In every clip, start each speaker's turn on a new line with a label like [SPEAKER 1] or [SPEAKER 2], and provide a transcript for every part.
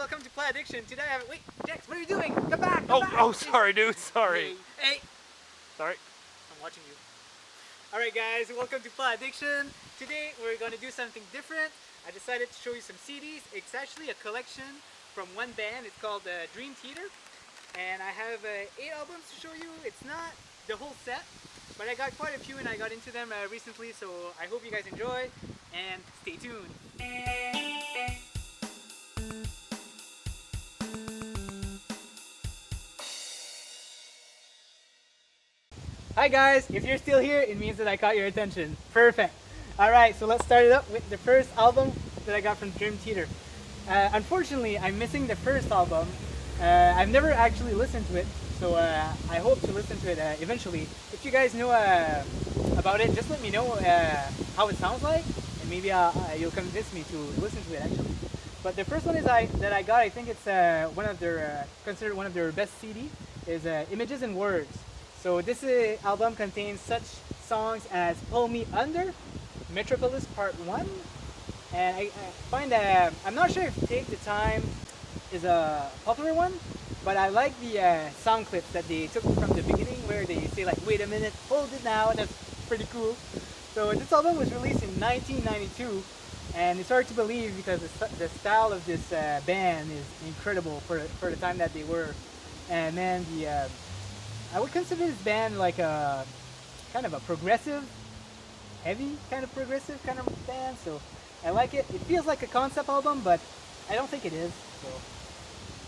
[SPEAKER 1] welcome to Play Addiction. Today I have... Wait, Jex, what are you doing? Come back,
[SPEAKER 2] Oh,
[SPEAKER 1] back.
[SPEAKER 2] sorry, dude, sorry.
[SPEAKER 1] Hey.
[SPEAKER 2] Sorry.
[SPEAKER 1] I'm watching you. Alright guys, welcome to Play Addiction. Today we're going to do something different. I decided to show you some CDs. It's actually a collection from one band. It's called Dream Theater. And I have 8 albums to show you. It's not the whole set, but I got quite a few and I got into them recently, so I hope you guys enjoy and stay tuned. Hi guys, if you're still here, it means that I caught your attention. Perfect. Alright, so let's start it up with the first album that I got from Dream Theater. Unfortunately, I'm missing the first album. I've never actually listened to it, so I hope to listen to it eventually. If you guys know about it, just let me know how it sounds like, and maybe you'll convince me to listen to it actually. But the first one is that I got, I think it's one of their considered one of their best CD, is Images and Words. So this album contains such songs as Pull Me Under, Metropolis Part 1, and I find that, I'm not sure if Take the Time is a popular one, but I like the sound clips that they took from the beginning where they say like, wait a minute, hold it now, and that's pretty cool. So this album was released in 1992, and it's hard to believe because the style of this band is incredible for the time that they were. And man, I would consider this band like a kind of a progressive, heavy kind of progressive kind of band, so I like it. It feels like a concept album, but I don't think it is. So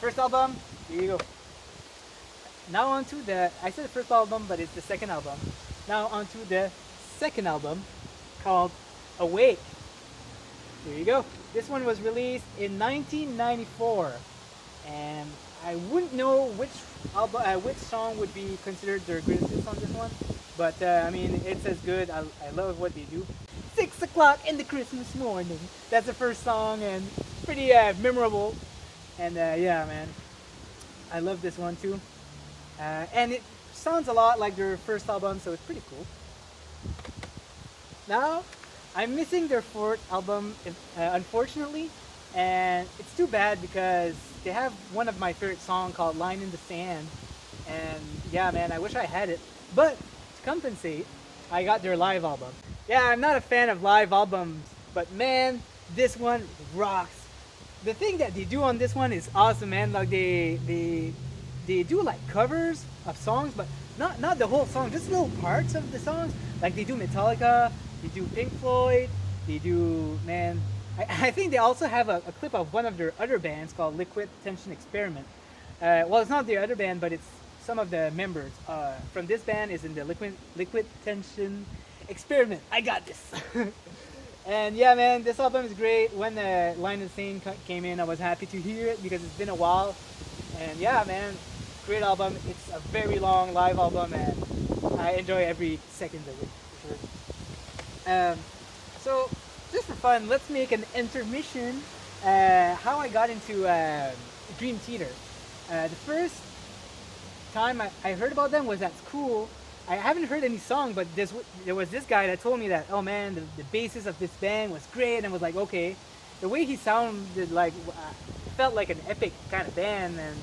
[SPEAKER 1] first album, here you go. Now on to I said the first album, but it's the second album. Now on to the second album called Awake. Here you go. This one was released in 1994, and I wouldn't know which song would be considered their greatest hits on this one, but I mean, it's as good. I love what they do. 6 o'clock in the Christmas morning. That's the first song, and pretty memorable. And yeah, man, I love this one too. And it sounds a lot like their first album, so it's pretty cool. Now, I'm missing their fourth album, unfortunately, and it's too bad because they have one of my favorite songs called Line in the Sand, and yeah, man, I wish I had it. But to compensate, I got their live album. Yeah, I'm not a fan of live albums, but man, this one rocks. The thing that they do on this one is awesome, man. Like they do like covers of songs, but not the whole song, just little parts of the songs. Like they do Metallica, they do Pink Floyd, they do, man, I think they also have a clip of one of their other bands called Liquid Tension Experiment. Well, it's not their other band, but it's some of the members from this band is in the Liquid Tension Experiment. I got this. And yeah, man, this album is great. When Line of Sane came in, I was happy to hear it because it's been a while. And yeah, man, great album. It's a very long live album, and I enjoy every second of it, for sure. So, just for fun, let's make an intermission. How I got into Dream Theater. The first time I heard about them was at school. I haven't heard any song, but there was this guy that told me that, oh man, the basis of this band was great, and I was like, okay. The way he sounded like, felt like an epic kind of band, and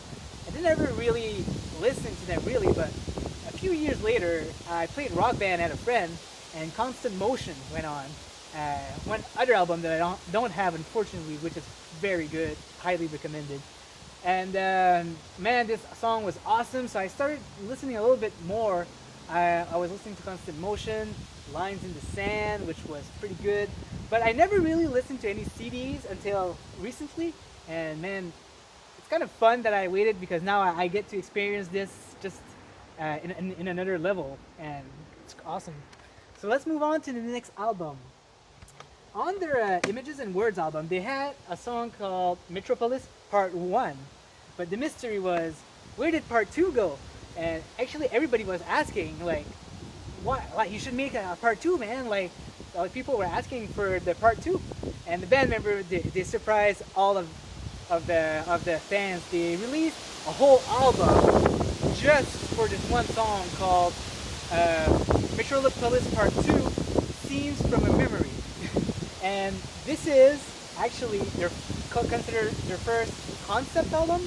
[SPEAKER 1] I didn't ever really listen to them really, but a few years later, I played Rock Band at a friend, and Constant Motion went on. One other album that I don't have, unfortunately, which is very good, highly recommended. And man, this song was awesome, so I started listening a little bit more. I was listening to Constant Motion, Lines in the Sand, which was pretty good, but I never really listened to any CDs until recently, and man, it's kind of fun that I waited because now I get to experience this just in another level, and it's awesome. So let's move on to the next album. On their Images and Words album, they had a song called Metropolis Part 1, but the mystery was, where did Part 2 go? And actually everybody was asking, like, what? Like, you should make a Part 2, man. Like people were asking for the Part 2. And the band member, they surprised all of the fans. They released a whole album just for this one song called Metropolis Part 2, Scenes from a Memory. And this is actually considered their first concept album,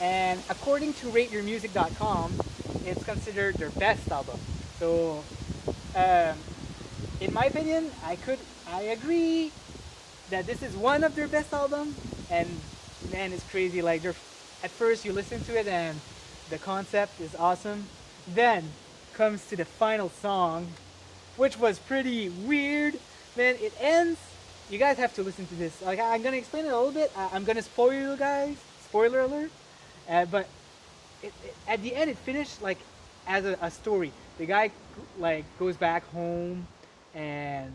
[SPEAKER 1] and according to RateYourMusic.com, it's considered their best album. So, um, in my opinion, I agree that this is one of their best albums, and man, it's crazy. Like, at first you listen to it and the concept is awesome. Then comes to the final song, which was pretty weird. Man, it ends. You guys have to listen to this. Like, I'm gonna explain it a little bit. I'm gonna spoil you guys. Spoiler alert. But at the end, it finished like as a story. The guy like goes back home and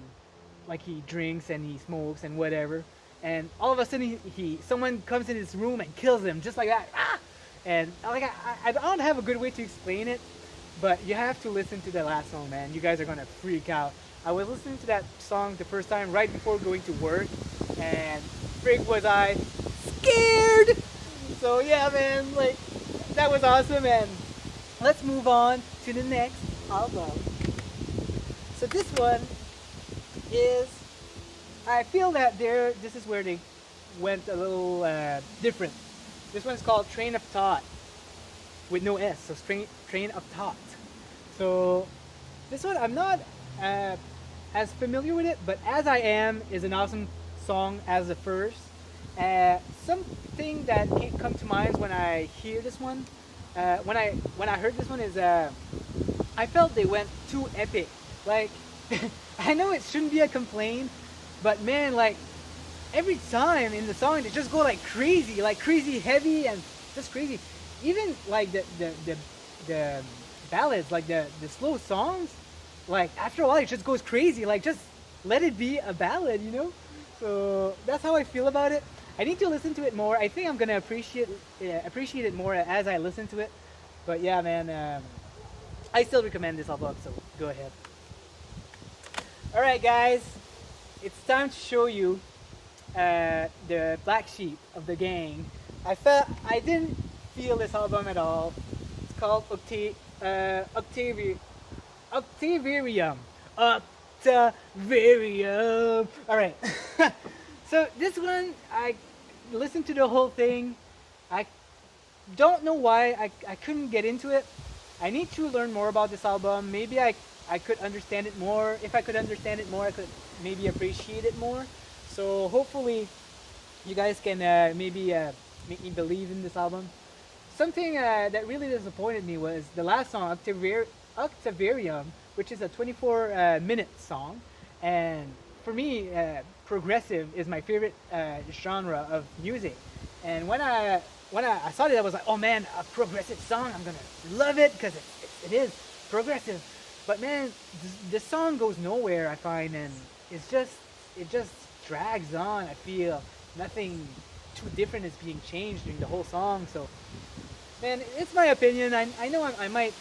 [SPEAKER 1] like he drinks and he smokes and whatever. And all of a sudden, someone comes in his room and kills him just like that. Ah! And like I don't have a good way to explain it, but you have to listen to the last song, man. You guys are gonna freak out. I was listening to that song the first time right before going to work, and freak was I scared. So yeah, man, like that was awesome. And let's move on to the next album. So this one is, I feel that this is where they went a little different. This one's called Train of Thought with no S, so Train of Thought. So this one I'm not as familiar with it, but As I Am is an awesome song as the first. Something that can come to mind when I hear this one, when I heard this one is I felt they went too epic. Like I know it shouldn't be a complaint, but man, like every time in the song they just go like crazy heavy and just crazy. Even like the ballads, like the slow songs, like after a while it just goes crazy. Like just let it be a ballad, you know. So that's how I feel about it. I need to listen to it more. I think I'm gonna appreciate it more as I listen to it. But yeah, man, I still recommend this album. So go ahead. All right, guys, it's time to show you the black sheep of the gang. I didn't feel this album at all. It's called Octavarium. Octavarium. All right. So this one, I listened to the whole thing. I don't know why I couldn't get into it. I need to learn more about this album. Maybe I could understand it more. If I could understand it more, I could maybe appreciate it more. So hopefully you guys can maybe make me believe in this album. Something that really disappointed me was the last song, Octavarium, which is a 24-minute song. And for me, progressive is my favorite genre of music. And when I saw it, I was like, oh man, a progressive song, I'm gonna love it because it is progressive. But man, the song goes nowhere, I find, and it just drags on. I feel nothing too different is being changed during the whole song. So man, it's my opinion. I know I might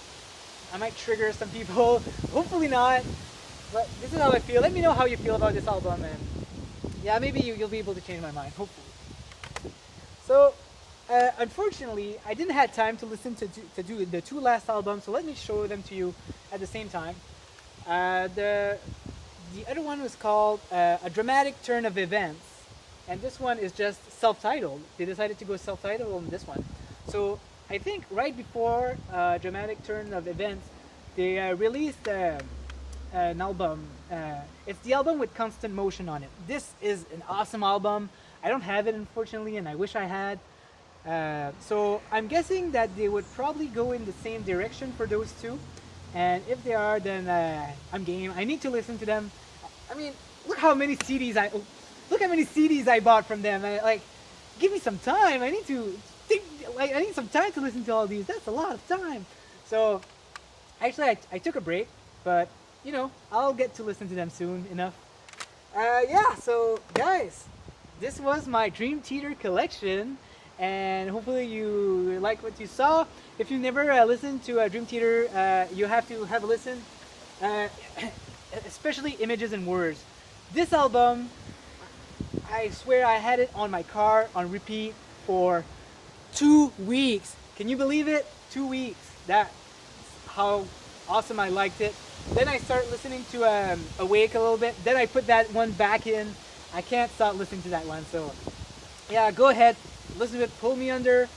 [SPEAKER 1] trigger some people. Hopefully not. But this is how I feel. Let me know how you feel about this album, and yeah, maybe you'll be able to change my mind. Hopefully. So, unfortunately, I didn't have time to listen to do the two last albums. So let me show them to you at the same time. The other one was called A Dramatic Turn of Events, and this one is just self-titled. They decided to go self-titled on this one. So I think right before Dramatic Turn of Events, they released an album. It's the album with Constant Motion on it. This is an awesome album. I don't have it, unfortunately, and I wish I had. So I'm guessing that they would probably go in the same direction for those two. And if they are, then I'm game. I need to listen to them. I mean, look how many CDs I bought from them. Like, give me some time. I need to think. Like, I need some time to listen to all these. That's a lot of time. So, actually, I took a break, but you know, I'll get to listen to them soon enough. Yeah. So, guys, this was my Dream Theater collection, and hopefully you like what you saw. If you've never listened to Dream Theater, you have to have a listen, especially Images and Words. This album, I swear I had it on my car on repeat for 2 weeks. Can you believe it? 2 weeks. That's how awesome I liked it. Then I start listening to Awake a little bit. Then I put that one back in. I can't stop listening to that one. So yeah, go ahead, listen to it, Pull Me Under,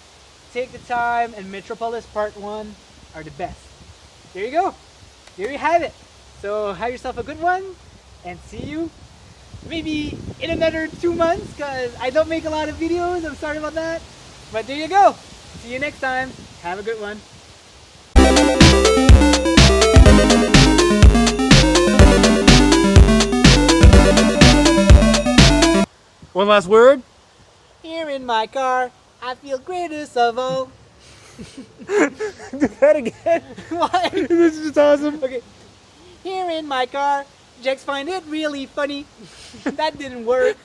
[SPEAKER 1] Take the Time, and Metropolis Part 1 are the best. There you go. There you have it. So have yourself a good one, and see you maybe in another 2 months, because I don't make a lot of videos. I'm sorry about that. But there you go. See you next time. Have a good one.
[SPEAKER 2] One last word.
[SPEAKER 1] Here in my car, I feel greatest of all.
[SPEAKER 2] Do that again.
[SPEAKER 1] Why?
[SPEAKER 2] This is just awesome.
[SPEAKER 1] Okay. Here in my car, Jex find it really funny. That didn't work.